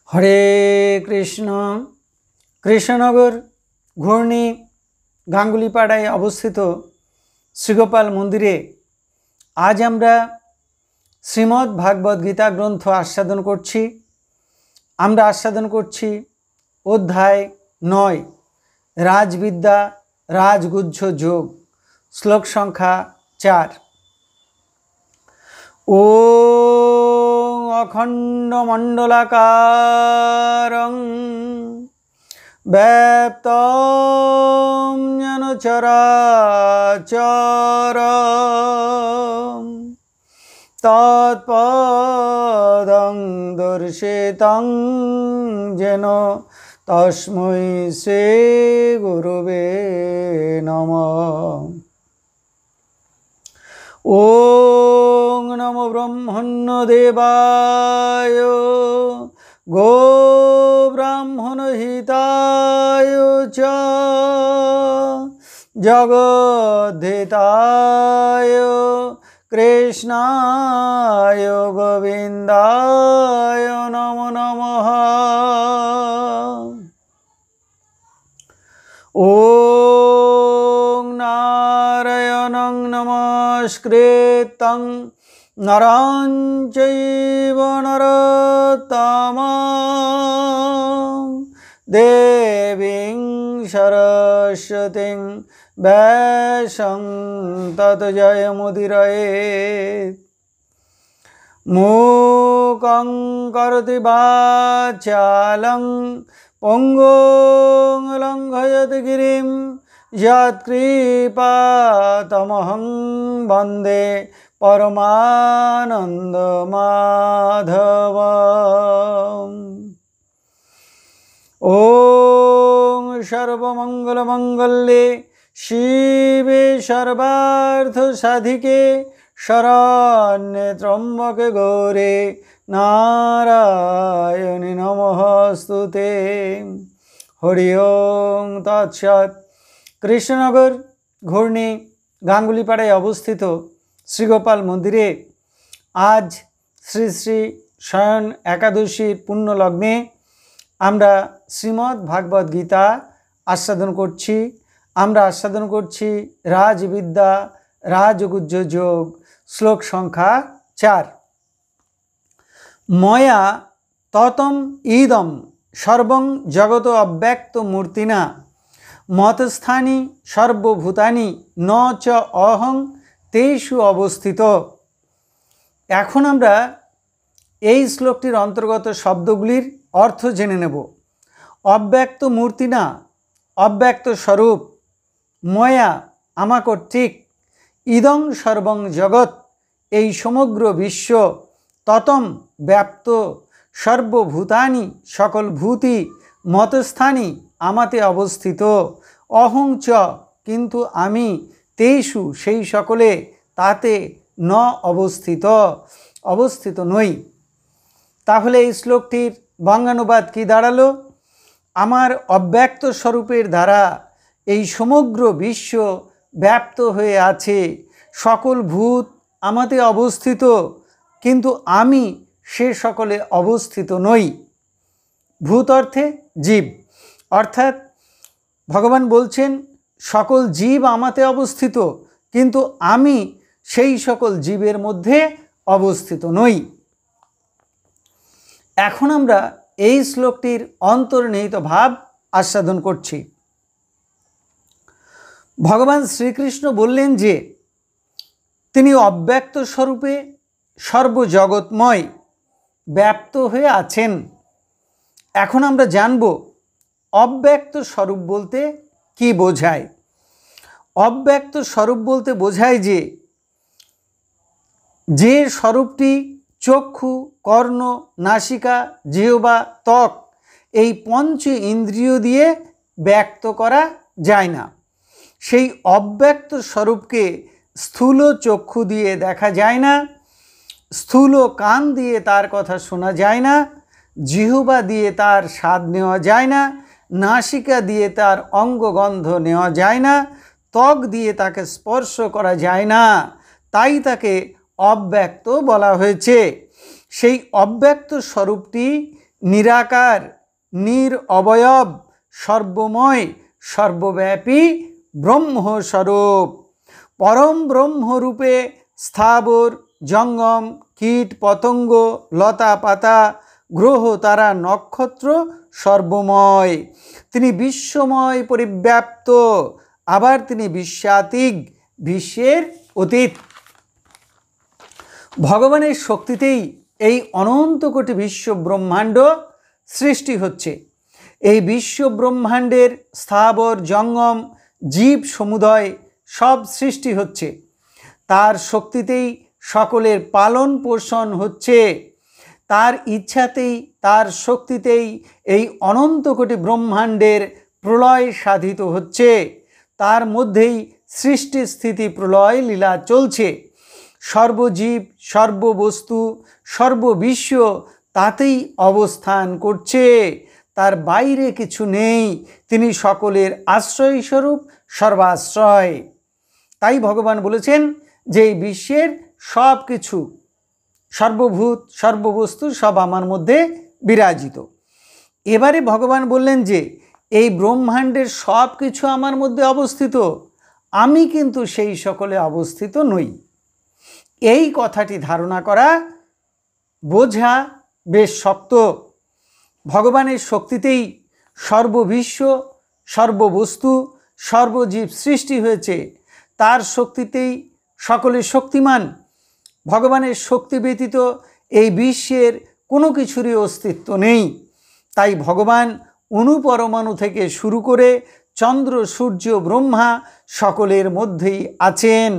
হরে কৃষ্ণ। কৃষ্ণনগর ঘূর্ণি গাঙ্গুলিপাড়ায় অবস্থিত শ্রীগোপাল মন্দিরে আজ আমরা শ্রীমদ্ ভাগবত গীতা গ্রন্থ আস্বাদন করছি। আমরা আস্বাদন করছি অধ্যায় 9 রাজবিদ্যা রাজগুহ্য যোগ, শ্লোক সংখ্যা 4। ওম অখণ্ডমণ্ডলাকারং ব্যাপ্তং যেন চরাচরম তৎপদং দর্শিতং যেন তস্मै শ্রী গুরুবে নমঃ। ওং নমো ব্রহ্মণ্য দেবায় গো ব্রাহ্মণ হিতায় চ জগদ্ধিতায় কৃষ্ণায় গোবিন্দায় নমো নমঃ। ওং নারায়ণং নমস্কৃত্যং নরং চৈব নরোত্তমং দেবীং সরস্বতীং ব্যাসং তত জয়মুদীরয়েৎ। মূকং করোতি বাচালং পঙ্গুং লঙ্ঘয়তে গিরিম যৎকৃপাতমহং বন্দে পরমানন্দ মাধবম। ওং সর্বমঙ্গলমঙ্গলে শিবে সর্বার্থ সাধিকে শরণ্যে ত্র্যম্বকে গৌরে নারায়ণী নমস্তুতে। হরি ওং তৎসৎ। কৃষ্ণনগর ঘূর্ণি গাঙ্গুলিপাড়ায় অবস্থিত শ্রীগোপাল মন্দিরে আজ শ্রী শ্রী শয়ন একাদশীর পুণ্য লগ্নে আমরা শ্রীমদ্ ভাগবত গীতা আস্বাদন করছি। আমরা আস্বাদন করছি রাজবিদ্যা রাজগুহ্য যোগ, শ্লোক সংখ্যা 4। ময়া ততম ইদম সর্বং জগত অব্যক্ত মূর্তিনা মতস্থানি সর্বভূতানি ন চ অহং তেষু অবস্থিত। এখন আমরা এই শ্লোকটির অন্তর্গত শব্দগুলির অর্থ জেনে নেব। অব্যক্ত মূর্তি না, অব্যক্ত স্বরূপ, ময়া আমা কর্তৃক, ইদং সর্বং জগৎ এই সমগ্র বিশ্ব, ততম ব্যাপ্ত, সর্বভূতানি সকল ভূতি, মতস্থানি আমাতে অবস্থিত, অহং চ কিন্তু আমি, তেষু সেই সকলে, তাতে ন অবস্থিত অবস্থিত নই। তাহলে এই শ্লোকটির বঙ্গানুবাদ কি দাঁড়ালো? আমার অব্যক্ত স্বরূপের দ্বারা এই সমগ্র বিশ্ব ব্যাপ্ত হয়ে আছে, সকল ভূত আমাতে অবস্থিত, কিন্তু আমি সে সকলে অবস্থিত নই। ভূত অর্থে জীব, অর্থাৎ ভগবান বলছেন সকল জীব আমাতে অবস্থিত, কিন্তু আমি সেই সকল জীবের মধ্যে অবস্থিত নই। এখন আমরা এই শ্লোকটির অন্তর্নিহিত ভাব আস্বাদন করছি। ভগবান শ্রীকৃষ্ণ বললেন যে তিনি অব্যক্ত স্বরূপে সর্বজগৎময় ব্যাপ্ত হয়ে আছেন। এখন আমরা জানব অব্যক্ত স্বরূপ বলতে কি বোঝায়। অব্যক্ত স্বরূপ বলতে বোঝায় যে স্বরূপটি চক্ষু, কর্ণ, নাসিকা, জিহ্বা, ত্বক এই পঞ্চ ইন্দ্রিয় দিয়ে ব্যক্ত করা যায় না। সেই অব্যক্ত স্বরূপকে স্থূল চক্ষু দিয়ে দেখা যায় না, স্থূল কান দিয়ে তার কথা শোনা যায় না, জিহ্বা দিয়ে তার স্বাদ নেওয়া যায় না, নাসিকা দিয়ে তার অঙ্গগন্ধ নেওয়া যায় না, ত্বক দিয়ে তাকে স্পর্শ করা যায় না, তাই তাকে অব্যক্ত বলা হয়েছে। সেই অব্যক্ত স্বরূপটি নিরাকার, নিরবয়ব, সর্বময়, সর্বব্যাপী ব্রহ্মস্বরূপ। পরম ব্রহ্মরূপে স্থাবর জঙ্গম, কীট পতঙ্গ, লতা পাতা, গ্রহ তারা নক্ষত্র সর্বময়। তিনি বিশ্বময় পরিব্যাপ্ত, আবার তিনি বিশ্বাতীত, বিশ্বের অতীত। ভগবানের শক্তিতেই এই অনন্ত কোটি বিশ্ব ব্রহ্মাণ্ড সৃষ্টি হচ্ছে। এই বিশ্ব ব্রহ্মাণ্ডের স্থাবর জঙ্গম জীব সমুদয় সব সৃষ্টি হচ্ছে। তার শক্তিতেই সকলের পালন পোষণ হচ্ছে। তার ইচ্ছাতেই, তার শক্তিতেই এই অনন্ত কোটি ব্রহ্মাণ্ডের প্রলয় সাধিত হচ্ছে। তার মধ্যেই সৃষ্টি স্থিতি প্রলয় লীলা চলছে। সর্বজীব, সর্ববস্তু, সর্ববিশ্ব তাতেই অবস্থান করছে। তার বাইরে কিছু নেই। তিনি সকলের আশ্রয়স্বরূপ, সর্বাশ্রয়। তাই ভগবান বলেছেন যে এই বিশ্বের সব কিছু, সর্বভূত, সর্ববস্তু সব আমার মধ্যে বিরাজিত। এবারে ভগবান বললেন যে এই ব্রহ্মাণ্ডের সব কিছু আমার মধ্যে অবস্থিত, আমি কিন্তু সেই সকলে অবস্থিত নই। এই কথাটি ধারণা করা, বোঝা বেশ শক্ত। ভগবানের শক্তিতেই সর্ববিশ্ব, সর্ববস্তু, সর্বজীব সৃষ্টি হয়েছে। তার শক্তিতেই সকলে শক্তিমান। ভগবানের শক্তি ব্যতীত এই বিশ্বের কোনো কিছুরই অস্তিত্ব নেই। তাই ভগবান অণুপরমাণু থেকে শুরু করে চন্দ্র, সূর্য, ব্রহ্মা সকলের মধ্যেই আছেন।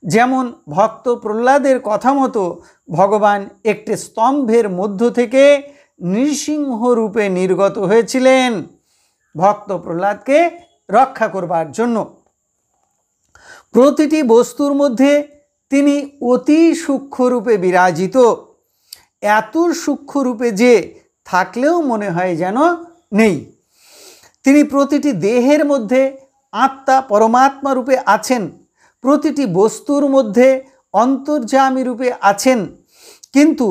যেমন ভক্ত প্রহ্লাদের কথা মতো ভগবান একটি স্তম্ভের মধ্য থেকে নৃসিংহ রূপে নির্গত হয়েছিলেন ভক্ত প্রহ্লাদকে রক্ষা করবার জন্য। প্রতিটি বস্তুর মধ্যে তিনি অতি সূক্ষ্মরূপে বিরাজিত। এত সূক্ষ্মরূপে যে থাকলেও মনে হয় যেন নেই। তিনি প্রতিটি দেহের মধ্যে আত্মা পরমাত্মা রূপে আছেন। প্রতিটি বস্তুর মধ্যে অন্তর্যামী রূপে আছেন। কিন্তু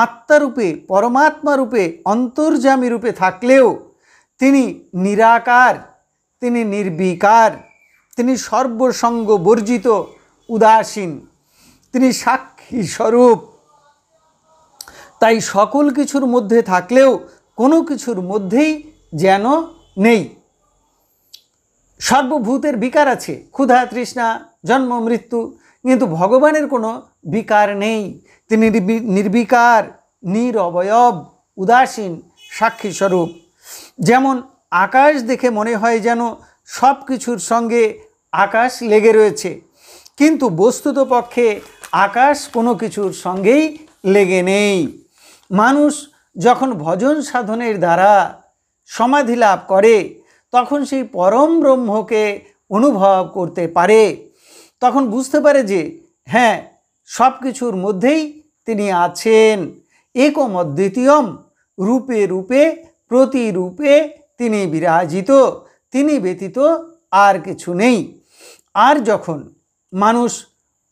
আত্মারূপে, পরমাত্মা রূপে, অন্তর্যামী রূপে থাকলেও তিনি নিরাকার, তিনি নির্বিকার, তিনি সর্বসঙ্গ বর্জিত, উদাসীন, তিনি সাক্ষী স্বরূপ। তাই সকল কিছুর মধ্যে থাকলেও কোনো কিছুর মধ্যেই যেন নেই। সর্বভূতের বিকার আছে, ক্ষুধা, তৃষ্ণা, জন্ম, মৃত্যু, কিন্তু ভগবানের কোনো বিকার নেই। তিনি নির্বিকার, নিরবয়ব, উদাসীন, সাক্ষী স্বরূপ। যেমন আকাশ দেখে মনে হয় যেন সব কিছুর সঙ্গে আকাশ লেগে রয়েছে, কিন্তু বস্তুত পক্ষে আকাশ কোনো কিছুর সঙ্গেই লেগে নেই। মানুষ যখন ভজন সাধনের দ্বারা সমাধি লাভ করে তখন সেই পরম ব্রহ্মকে অনুভব করতে পারে। তখন বুঝতে পারে যে হ্যাঁ, সব কিছুর মধ্যেই তিনি আছেন। একম অদ্বিতীয়ম, রূপে রূপে প্রতিরূপে তিনি বিরাজিত, তিনি ব্যতীত আর কিছু নেই। আর যখন মানুষ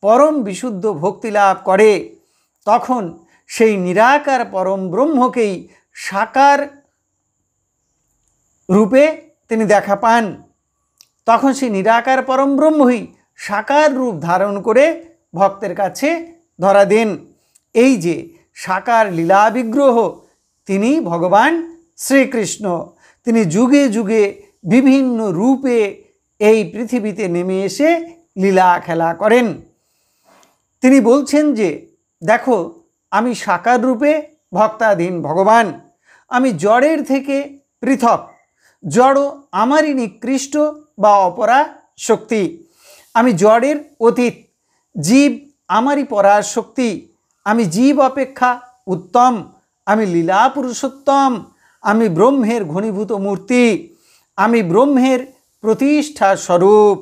পরম বিশুদ্ধ ভক্তি লাভ করে তখন সেই নিরাকার পরম ব্রহ্মকেই সাকার রূপে তিনি দেখা পান। তখন সেই নিরাকার পরম ব্রহ্মই সাকার রূপ ধারণ করে ভক্তের কাছে ধরা দেন। এই যে সাকার লীলা বিগ্রহ, তিনি ভগবান শ্রীকৃষ্ণ। তিনি যুগে যুগে বিভিন্ন রূপে এই পৃথিবীতে নেমে এসে লীলা খেলা করেন। তিনি বলছেন যে দেখো, আমি সাকার রূপে ভক্তাধীন ভগবান, আমি জড়ের থেকে পৃথক। জড় আমারই নিকৃষ্ট বা অপরা শক্তি, আমি জড়ের অতীত। জীব আমারই পরার শক্তি, আমি জীব অপেক্ষা উত্তম। আমি লীলা পুরুষোত্তম, আমি ব্রহ্মের ঘনীভূত মূর্তি, আমি ব্রহ্মের প্রতিষ্ঠা স্বরূপ।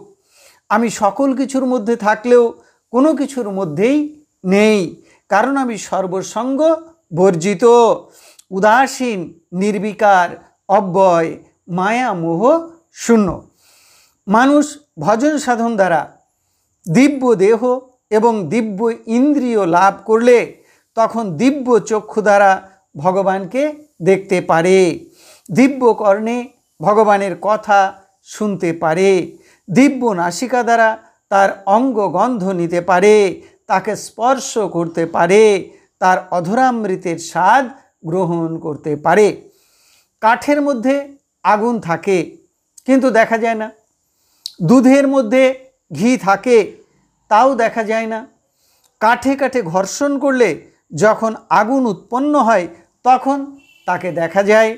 আমি সকল কিছুর মধ্যে থাকলেও কোনো কিছুর মধ্যেই নেই, কারণ আমি সর্বসঙ্গ বর্জিত, উদাসীন, নির্বিকার, অব্যয়, মায়া মোহ শূন্য। মানুষ ভজন সাধন দ্বারা দিব্য দেহ এবং দিব্য ইন্দ্রিয় লাভ করলে তখন দিব্য চক্ষু দ্বারা ভগবানকে দেখতে পারে, দিব্য কর্ণে ভগবানের কথা শুনতে পারে, দিব্য নাসিকা দ্বারা তার অঙ্গ গন্ধ নিতে পারে, তাকে স্পর্শ করতে পারে, তার অধরামৃতের স্বাদ গ্রহণ করতে পারে। কাঠের মধ্যে আগুন থাকে কিন্তু দেখা যায় না, দুধের মধ্যে ঘি থাকে তাও দেখা যায় না, কাঠে কাঠে ঘর্ষণ করলে যখন আগুন উৎপন্ন হয় তখন তাকে দেখা যায়,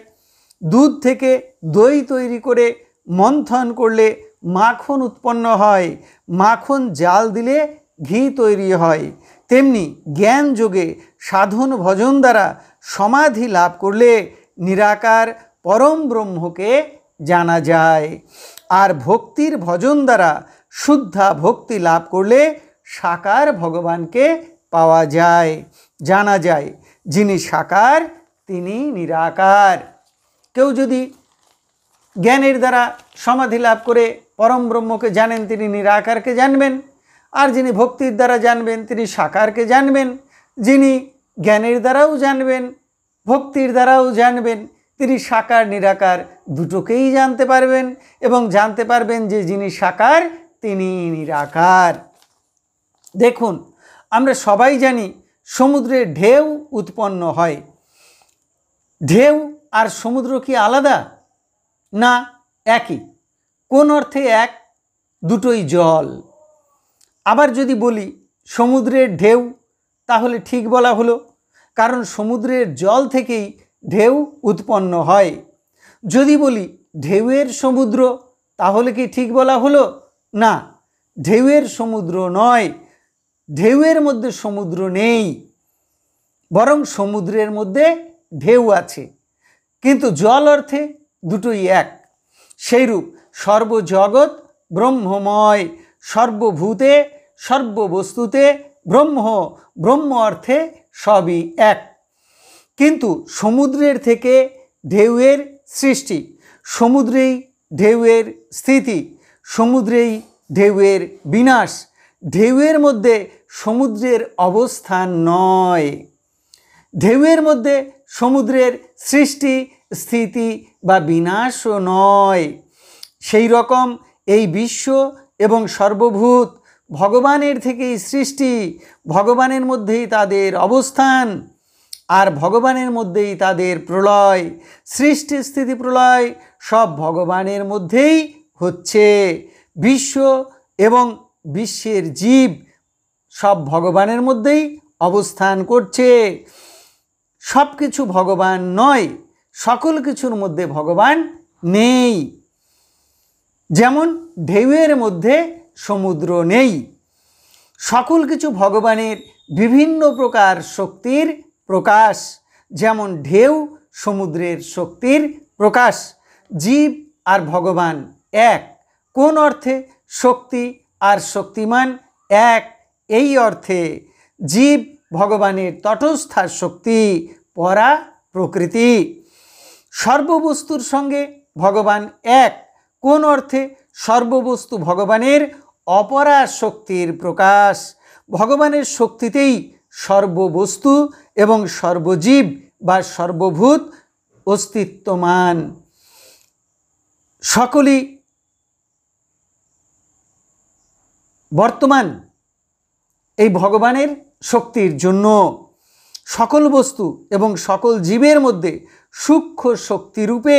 দুধ থেকে দই তৈরি করে মন্থন করলে মাখন উৎপন্ন হয়, মাখন জাল দিলে ঘি তৈরি হয়। তেমনি জ্ঞান যোগে সাধন ভজন দ্বারা সমাধি লাভ করলে নিরাকার পরম ব্রহ্মকে জানা যায়, আর ভক্তির ভজন দ্বারা শুদ্ধা ভক্তি লাভ করলে সাকার ভগবানকে পাওয়া যায়, জানা যায়। যিনি সাকার তিনি নিরাকার। কেউ যদি জ্ঞানের দ্বারা সমাধি লাভ করে পরম ব্রহ্মকে জানেন তিনি নিরাকারকে জানবেন, আর যিনি ভক্তির দ্বারা জানবেন তিনি সাকারকে জানবেন। যিনি জ্ঞানের দ্বারাও জানবেন ভক্তির দ্বারাও জানবেন তিনি সাকার নিরাকার দুটোকেই জানতে পারবেন এবং জানতে পারবেন যে যিনি সাকার তিনি নিরাকার। দেখুন, আমরা সবাই জানি সমুদ্রে ঢেউ উৎপন্ন হয়। ঢেউ আর সমুদ্র কি আলাদা? না, একই। কোন অর্থে এক? দুটোই জল। আবার যদি বলি সমুদ্রের ঢেউ, তাহলে ঠিক বলা হলো, কারণ সমুদ্রের জল থেকেই ঢেউ উৎপন্ন হয়। যদি বলি ঢেউয়ের সমুদ্র, তাহলে কি ঠিক বলা হলো? না, ঢেউয়ের সমুদ্র নয়, ঢেউয়ের মধ্যে সমুদ্র নেই, বরং সমুদ্রের মধ্যে ঢেউ আছে, কিন্তু জল অর্থে দুটোই এক। সেইরূপ সর্বজগৎ ব্রহ্মময়, সর্বভূতে সর্ববস্তুতে ব্রহ্ম, ব্রহ্ম অর্থে সবই এক। কিন্তু সমুদ্রের থেকে ঢেউয়ের সৃষ্টি, সমুদ্রেই ঢেউয়ের স্থিতি, সমুদ্রেই ঢেউয়ের বিনাশ। ঢেউয়ের মধ্যে সমুদ্রের অবস্থান নয়, ঢেউয়ের মধ্যে সমুদ্রের সৃষ্টি স্থিতি বা বিনাশও নয়। সেই রকম এই বিশ্ব এবং সর্বভূত ভগবানের থেকেই সৃষ্টি, ভগবানের মধ্যেই তাদের অবস্থান, আর ভগবানের মধ্যেই তাদের প্রলয়। সৃষ্টি স্থিতি প্রলয় সব ভগবানের মধ্যেই হচ্ছে। বিশ্ব এবং বিশ্বের জীব সব ভগবানের মধ্যেই অবস্থান করছে। সব কিছু ভগবান নয়, সকল কিছুর মধ্যে ভগবান নেই। যেমন ঢেউয়ের মধ্যে সমুদ্র নেই। সকল কিছু ভগবানের বিভিন্ন প্রকার শক্তির প্রকাশ, যেমন ঢেউ সমুদ্রের শক্তির প্রকাশ। জীব আর ভগবান এক। কোন অর্থে? শক্তি আর শক্তিমান এক, এই অর্থে। জীব ভগবানের তটস্থ শক্তি, পরা প্রকৃতি। সর্ববস্তুর সঙ্গে ভগবান এক। কোন অর্থে? সর্ববস্তু ভগবানের অপরা শক্তির প্রকাশ। ভগবানের শক্তিতেই সর্ববস্তু এবং সর্বজীব বা সর্বভূত অস্তিত্বমান। সকলই বর্তমান এই ভগবানের শক্তির জন্য। সকল বস্তু এবং সকল জীবের মধ্যে সূক্ষ্ম শক্তিরূপে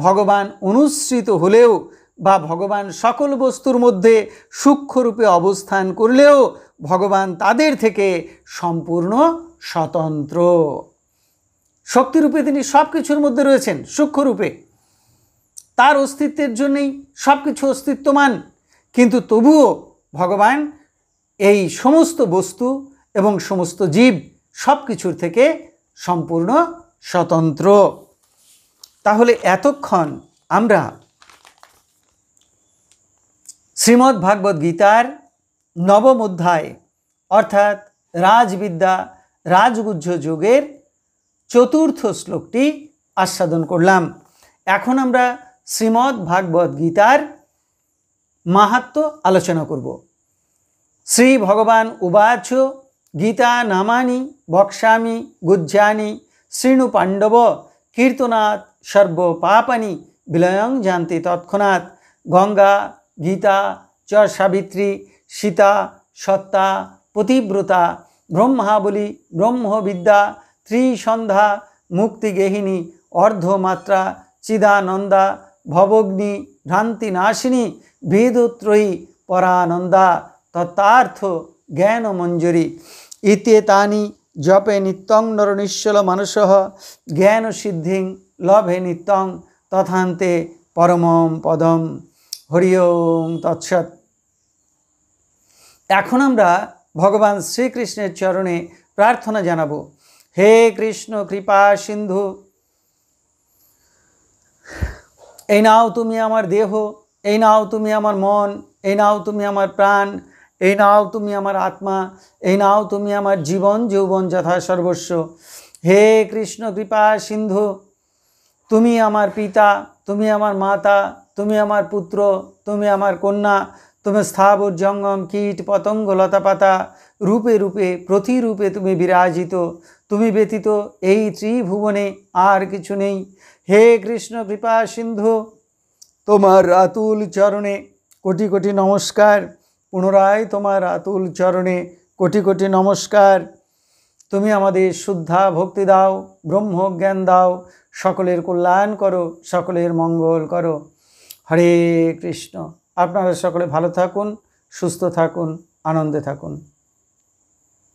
ভগবান অনুসৃত হলেও বা ভগবান সকল বস্তুর মধ্যে সূক্ষ্মরূপে অবস্থান করলেও ভগবান তাদের থেকে সম্পূর্ণ স্বতন্ত্র। শক্তিরূপে তিনি সব কিছুর মধ্যে রয়েছেন, সূক্ষ্মরূপে তার অস্তিত্বের জন্যই সব কিছু অস্তিত্বমান, কিন্তু তবুও ভগবান এই সমস্ত বস্তু এবং সমস্ত জীব সব কিছুর থেকে সম্পূর্ণ স্বতন্ত্র। তাহলে এতক্ষণ আমরা শ্রীমদ্ ভাগবত গীতার নবম অধ্যায় অর্থাৎ রাজবিদ্যা রাজগুহ্য যোগের চতুর্থ শ্লোকটি আস্বাদন করলাম। এখন আমরা শ্রীমদ্ ভাগবত গীতার মাহাত্ম্য আলোচনা করব। শ্রী ভগবান উবাচ গীতা নামানি বক্ষ্যামি গুহ্যানি শৃণু পাণ্ডব কীর্তনাৎ সর্ব পাপানি বিলয়ং জানতি তৎক্ষণাৎ। গঙ্গা, গীতা চ সাবিত্রী, সীতা, সত্তা, পতিব্রতা, ব্রহ্মাবলী, ব্রহ্মবিদ্যা, ত্রিসন্ধ্যা, মুক্তিগেহিনী, অর্ধমাত্রা, চিদানন্দা, ভবগ্নি, ভ্রান্তিনাশিনী, বেদত্রয়ী, পরানন্দা, তত্ত্বার্থ জ্ঞানমঞ্জরি ইত্যেতানি জপে নিত্যং নরনিশ্চল মানসঃ জ্ঞানসিদ্ধিং লভে নিত্যং তথান্তে পরমম পদম। হরি ওম তৎসৎ। এখন আমরা ভগবান শ্রীকৃষ্ণের চরণে প্রার্থনা জানাব। হে কৃষ্ণ কৃপা সিন্ধু, এই নাও তুমি আমার দেহ, এই নাও তুমি আমার মন, এই নাও তুমি আমার প্রাণ, এই নাও তুমি আমার আত্মা, এই নাও তুমি আমার জীবন যৌবন যথা সর্বস্ব। হে কৃষ্ণ কৃপা সিন্ধু, তুমি আমার পিতা, তুমি আমার মাতা, তুমি আমার পুত্র, তুমি আমার কন্যা, তুমি স্থাবর জঙ্গম কীট পতঙ্গ লতাপাতা রূপে রূপে প্রতিরূপে তুমি বিরাজিত। তুমি ব্যতীত এই ত্রিভুবনে আর কিছু নেই। হে কৃষ্ণ কৃপা সিন্ধু, তোমার আতুল চরণে কোটি কোটি নমস্কার। পুনরায় তোমার আতুল চরণে কোটি কোটি নমস্কার। তুমি আমাদের শুদ্ধা ভক্তি দাও, ব্রহ্মজ্ঞান দাও, সকলের কল্যাণ করো, সকলের মঙ্গল করো। হরে কৃষ্ণ। আপনারা সকলে ভালো থাকুন, সুস্থ থাকুন, আনন্দে থাকুন।